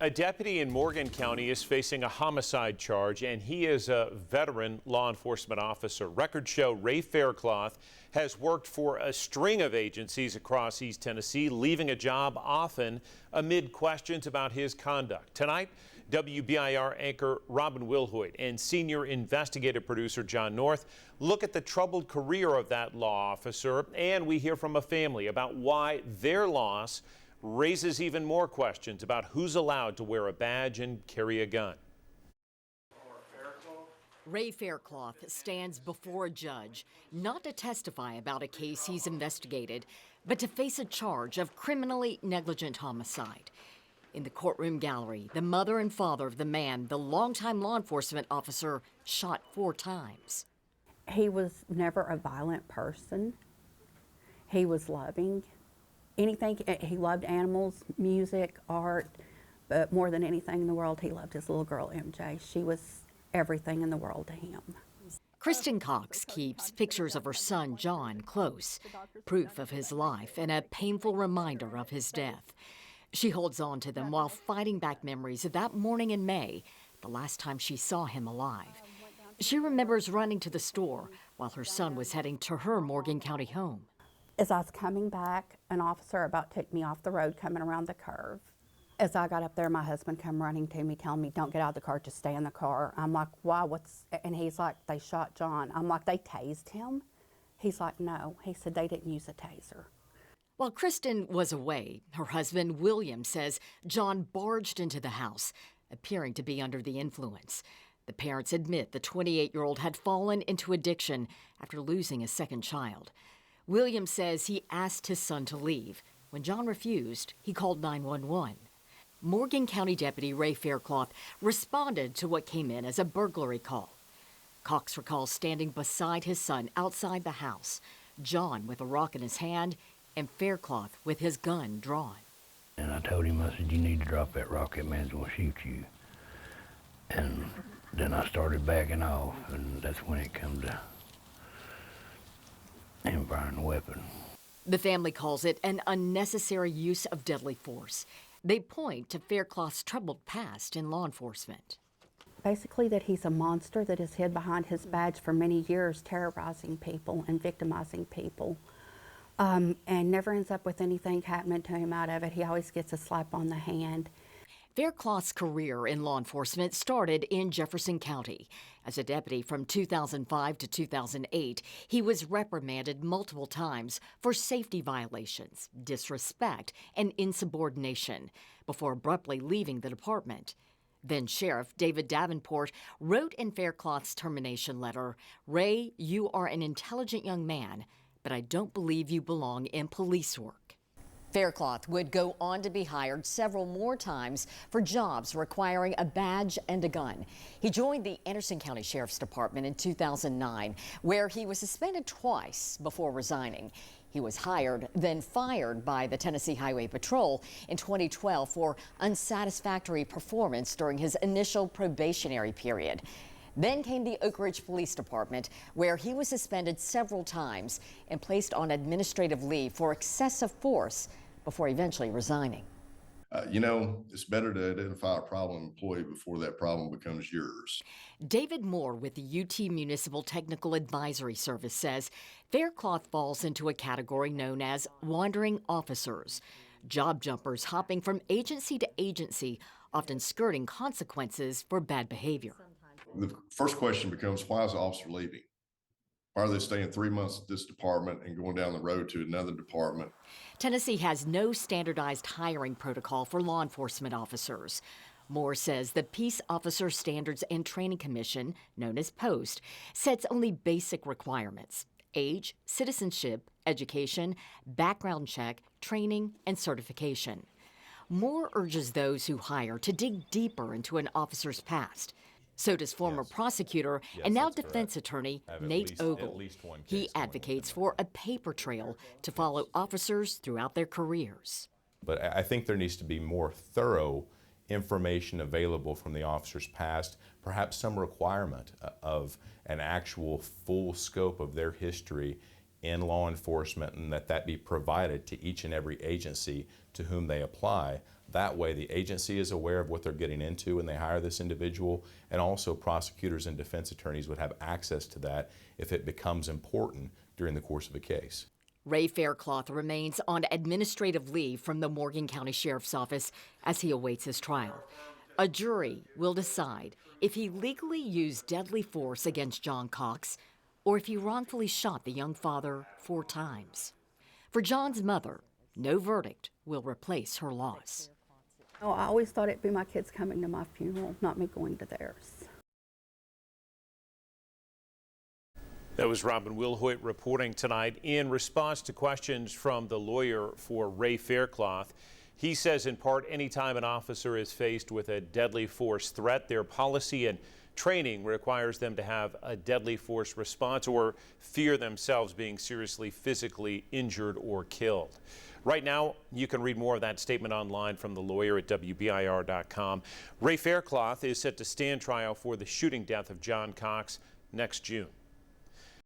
A deputy in Morgan County is facing a homicide charge, and he is a veteran law enforcement officer. Records show Ray Faircloth has worked for a string of agencies across East Tennessee, leaving a job often amid questions about his conduct. Tonight, WBIR anchor Robin Wilhoit and senior investigative producer John North look at the troubled career of that law officer, and we hear from a family about why their loss raises even more questions about who's allowed to wear a badge and carry a gun. Ray Faircloth stands before a judge, not to testify about a case he's investigated, but to face a charge of criminally negligent homicide. In the courtroom gallery, the mother and father of the man, the longtime law enforcement officer, shot 4 times. He was never a violent person. He was loving. Anything, he loved animals, music, art, but more than anything in the world, he loved his little girl, MJ. She was everything in the world to him. Kristen Cox keeps pictures of her son, John, close, proof of his life and a painful reminder of his death. She holds on to them while fighting back memories of that morning in May, the last time she saw him alive. She remembers running to the store while her son was heading to her Morgan County home. As I was coming back, an officer about took me off the road coming around the curve. As I got up there, my husband come running to me, telling me, "Don't get out of the car, just stay in the car." I'm like, "Why, and he's like, "They shot John." I'm like, "They tased him?" He's like, "No." He said, "They didn't use a taser." While Kristen was away, her husband, William, says John barged into the house, appearing to be under the influence. The parents admit the 28-year-old had fallen into addiction after losing a second child. William says he asked his son to leave. When John refused, he called 911. Morgan County Deputy Ray Faircloth responded to what came in as a burglary call. Cox recalls standing beside his son outside the house, John with a rock in his hand and Faircloth with his gun drawn. And I told him, I said, "You need to drop that rock, that man's gonna shoot you." And then I started backing off, and that's when it come to him firing the weapon. The family calls it an unnecessary use of deadly force. They point to Faircloth's troubled past in law enforcement. Basically that he's a monster that has hid behind his badge for many years, terrorizing people and victimizing people, and never ends up with anything happening to him out of it. He always gets a slap on the hand. Faircloth's career in law enforcement started in Jefferson County. As a deputy from 2005 to 2008, he was reprimanded multiple times for safety violations, disrespect, and insubordination before abruptly leaving the department. Then Sheriff David Davenport wrote in Faircloth's termination letter, "Ray, you are an intelligent young man, but I don't believe you belong in police work." Faircloth would go on to be hired several more times for jobs requiring a badge and a gun. He joined the Anderson County Sheriff's Department in 2009, where he was suspended twice before resigning. He was hired, then fired by the Tennessee Highway Patrol in 2012 for unsatisfactory performance during his initial probationary period. Then came the Oak Ridge Police Department, where he was suspended several times and placed on administrative leave for excessive force before eventually resigning. It's better to identify a problem employee before that problem becomes yours. David Moore with the UT Municipal Technical Advisory Service says Faircloth falls into a category known as wandering officers, job jumpers hopping from agency to agency, often skirting consequences for bad behavior. The first question becomes, why is the officer leaving? Why are they staying 3 months at this department and going down the road to another department? Tennessee has no standardized hiring protocol for law enforcement officers. Moore says the Peace Officer Standards and Training Commission, known as POST, sets only basic requirements: age, citizenship, education, background check, training, and certification. Moore urges those who hire to dig deeper into an officer's past. So does former prosecutor and now defense attorney Nate Ogle. He advocates for a paper trail to follow officers throughout their careers. But I think there needs to be more thorough information available from the officer's past, perhaps some requirement of an actual full scope of their history in law enforcement, and that be provided to each and every agency to whom they apply. That way, the agency is aware of what they're getting into when they hire this individual, and also prosecutors and defense attorneys would have access to that if it becomes important during the course of a case. Ray Faircloth remains on administrative leave from the Morgan County Sheriff's Office as he awaits his trial. A jury will decide if he legally used deadly force against John Cox or if he wrongfully shot the young father 4 times. For John's mother, no verdict will replace her loss. Oh, I always thought it'd be my kids coming to my funeral, not me going to theirs. That was Robin Wilhoit reporting tonight in response to questions from the lawyer for Ray Faircloth. He says in part, anytime an officer is faced with a deadly force threat, their policy and training requires them to have a deadly force response or fear themselves being seriously physically injured or killed. Right now, you can read more of that statement online from the lawyer at WBIR.com. Ray Faircloth is set to stand trial for the shooting death of John Cox next June.